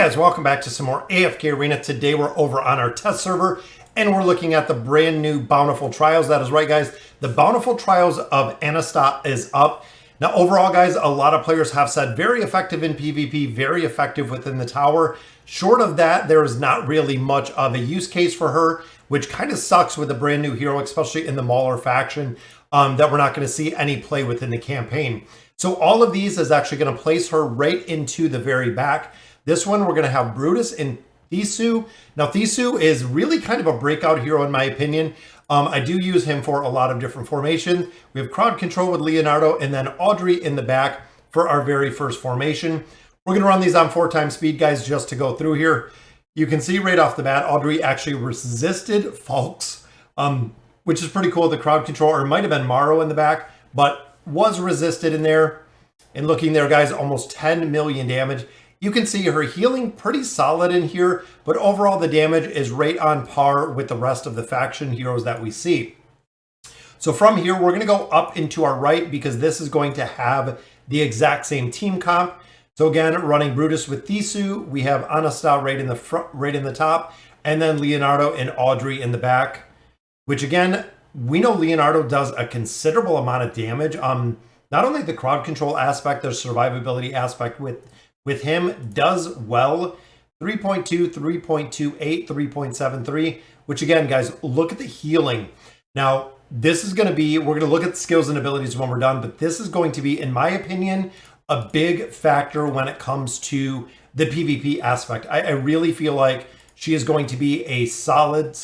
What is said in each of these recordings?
guys, welcome back to some more AFK Arena. Today we're over on our test server and we're looking at the brand new Bountiful Trials. That is right, guys. The Bountiful Trials of Anasta is up. Now overall, guys, a lot of players have said very effective in PvP, very effective within the tower. Short of that, there is not really much of a use case for her, which kind of sucks with a brand new hero, especially in the Mauler faction, that we're not going to see any play within the campaign. So all of these is actually going to place her right into the very back. This one, we're going to have Brutus and Thisu. Now, Thisu is really kind of a breakout hero, in my opinion. I do use him for a lot of different formations. We have crowd control with Leonardo and then Audrey in the back for our very first formation. We're going to run these on 4x speed, guys, just to go through here. You can see right off the bat, Audrey actually resisted Fulks, which is pretty cool. The crowd control, or it might have been Maro in the back, but was resisted in there. And looking there, guys, almost 10 million damage. You can see her healing pretty solid in here, but overall the damage is right on par with the rest of the faction heroes that we see. So from here, we're going to go up into our right because this is going to have the exact same team comp. So again, running Brutus with Thisu, we have Anasta right in the front, right in the top, and then Leonardo and Audrey in the back, which again, we know Leonardo does a considerable amount of damage. Not only the crowd control aspect, the survivability aspect with him does well. 3.2, 3.28, 3.73, which again, guys, look at the healing. Now, this is going to be, we're going to look at the skills and abilities when we're done, but this is going to be, in my opinion, a big factor when it comes to the PvP aspect. I really feel like she is going to be a solid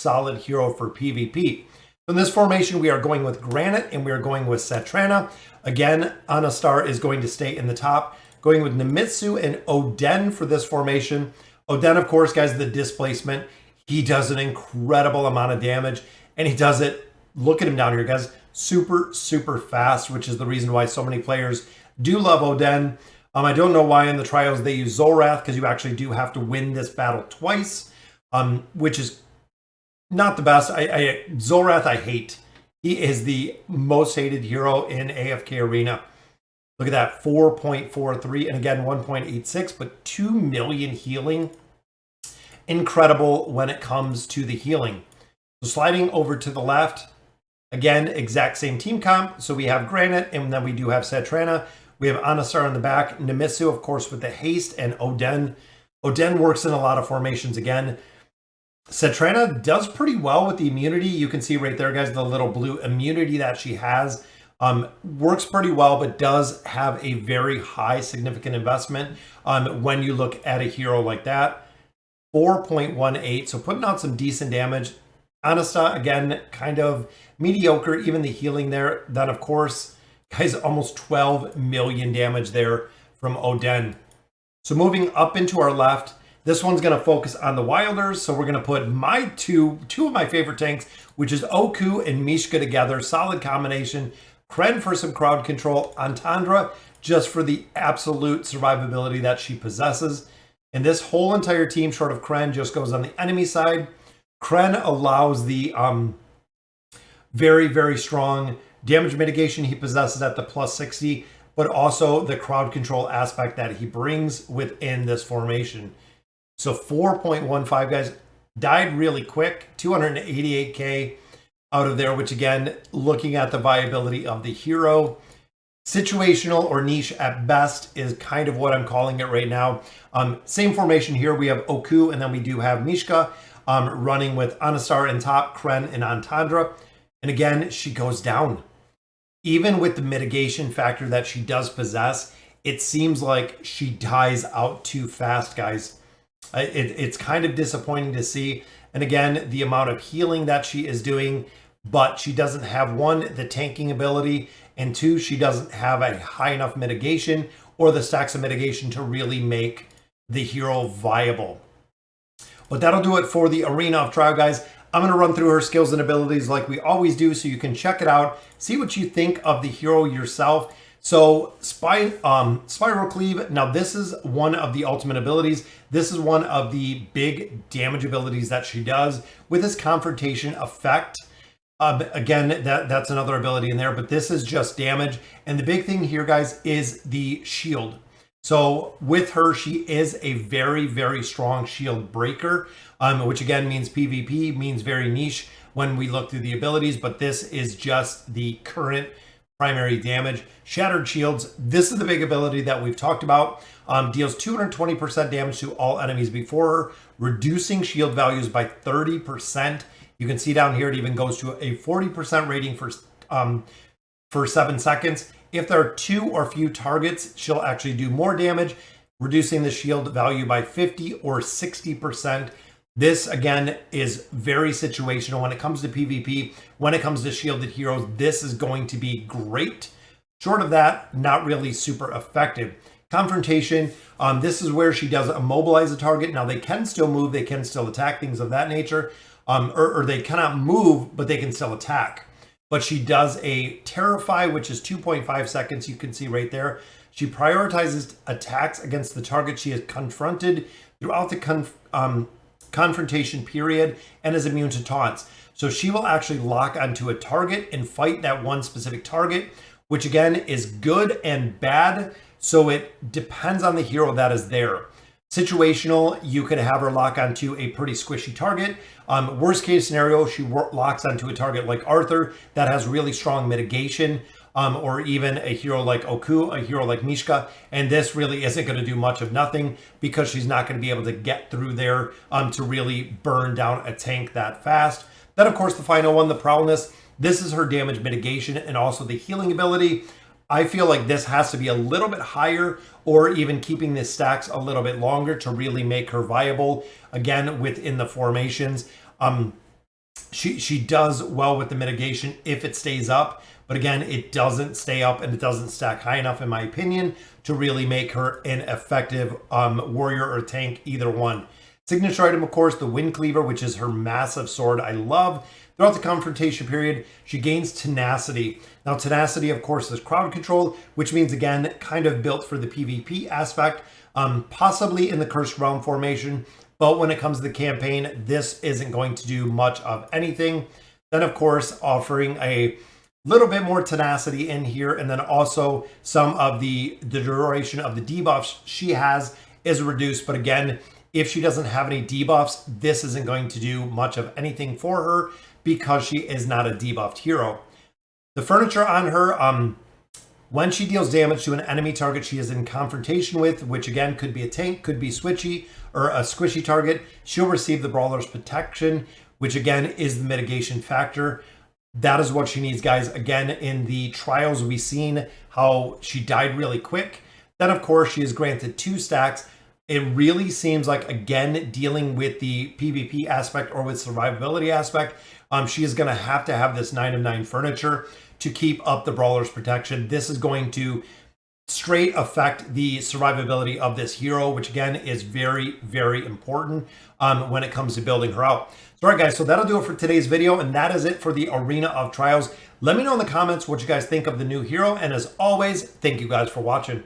hero for PvP. In this formation, we are going with Granite and we are going with Satrana. Again, Anastar is going to stay in the top. Going with Nemitsu and Oden for this formation. Oden, of course, guys, the displacement. He does an incredible amount of damage, and he does it, look at him down here, guys, super fast, which is the reason why so many players do love Oden. I don't know why in the trials they use Zolrath, because you actually do have to win this battle twice, which is not the best. Zolrath I hate. He is the most hated hero in AFK Arena. Look at that, 4.43, and again, 1.86, but 2 million healing. Incredible when it comes to the healing. So sliding over to the left, again, exact same team comp. So we have Granite, and then we do have Satrana. We have Anastar in the back, Nemitsu, of course, with the haste, and Oden. Oden works in a lot of formations again. Satrana does pretty well with the immunity. You can see right there, guys, the little blue immunity that she has. Works pretty well, but does have a very high significant investment when you look at a hero like that. 4.18, so putting out some decent damage. Anasta, again, kind of mediocre, even the healing there. Then, of course, guys, almost 12 million damage there from Oden. So moving up into our left, this one's going to focus on the Wilders. So we're going to put my two of my favorite tanks, which is Oku and Mishka together. Solid combination. Kren for some crowd control, Antandra just for the absolute survivability that she possesses. And this whole entire team, short of Kren, just goes on the enemy side. Kren allows the very strong damage mitigation he possesses at the plus 60, but also the crowd control aspect that he brings within this formation. So 4.15, guys, died really quick, 288k. Out of there, which again, looking at the viability of the hero, situational or niche at best is kind of what I'm calling it right now. Same formation here. We have Oku and then we do have Mishka running with Anastar in top, Kren and Antandra. And again, she goes down. Even with the mitigation factor that she does possess, it seems like she dies out too fast, guys. It's kind of disappointing to see. And again, the amount of healing that she is doing, but she doesn't have, one, the tanking ability, and two, she doesn't have a high enough mitigation or the stacks of mitigation to really make the hero viable. But that'll do it for the Arena of Trial, guys. I'm going to run through her skills and abilities like we always do so you can check it out, see what you think of the hero yourself. So Spiral Cleave, now this is one of the ultimate abilities. This is one of the big damage abilities that she does with this confrontation effect. Again, that's another ability in there, but this is just damage. And the big thing here, guys, is the shield. So with her, she is a very, very strong shield breaker, which again means PvP, means very niche when we look through the abilities, but this is just the current primary damage. Shattered Shields, this is the big ability that we've talked about. Deals 220% damage to all enemies before her, reducing shield values by 30%. You can see down here it even goes to a 40% rating for 7 seconds. If there are 2 or few targets, she'll actually do more damage, reducing the shield value by 50 or 60%. This, again, is very situational when it comes to PvP. When it comes to shielded heroes, this is going to be great. Short of that, not really super effective. Confrontation, this is where she does immobilize a target. Now, they can still move, they can still attack, things of that nature. Or they cannot move, but they can still attack. But she does a Terrify, which is 2.5 seconds. You can see right there. She prioritizes attacks against the target she is confronted throughout the confrontation period and is immune to taunts. So she will actually lock onto a target and fight that one specific target, which again is good and bad. So it depends on the hero that is there. Situational, you could have her lock onto a pretty squishy target. Worst case scenario, she locks onto a target like Arthur that has really strong mitigation, or even a hero like Oku, a hero like Mishka, and this really isn't going to do much of nothing because she's not going to be able to get through there to really burn down a tank that fast. Then, of course, the final one, the Prowlness. This is her damage mitigation and also the healing ability. I feel like this has to be a little bit higher or even keeping the stacks a little bit longer to really make her viable, again, within the formations. She does well with the mitigation if it stays up, but again, it doesn't stay up and it doesn't stack high enough, in my opinion, to really make her an effective warrior or tank, either one. Signature item, of course, the Wind Cleaver, which is her massive sword I love. Throughout the confrontation period, she gains tenacity. Now, tenacity, of course, is crowd control, which means, again, kind of built for the PvP aspect, possibly in the Cursed Realm formation. But when it comes to the campaign, this isn't going to do much of anything. Then, of course, offering a little bit more tenacity in here, and then also some of the duration of the debuffs she has is reduced. But again, if she doesn't have any debuffs, this isn't going to do much of anything for her because she is not a debuffed hero. The furniture on her, when she deals damage to an enemy target she is in confrontation with, which again could be a tank, could be switchy, or a squishy target, she'll receive the Brawler's Protection, which again is the mitigation factor. That is what she needs, guys. Again, in the trials, we've seen how she died really quick. Then, of course, she is granted 2 stacks. It really seems like, again, dealing with the PvP aspect or with survivability aspect, she is going to have this 9 of 9 furniture to keep up the Brawler's Protection. This is going to straight affect the survivability of this hero, which again is very, very important when it comes to building her out. So, all right, guys, so that'll do it for today's video, and that is it for the Arena of Trials. Let me know in the comments what you guys think of the new hero, and as always, thank you guys for watching.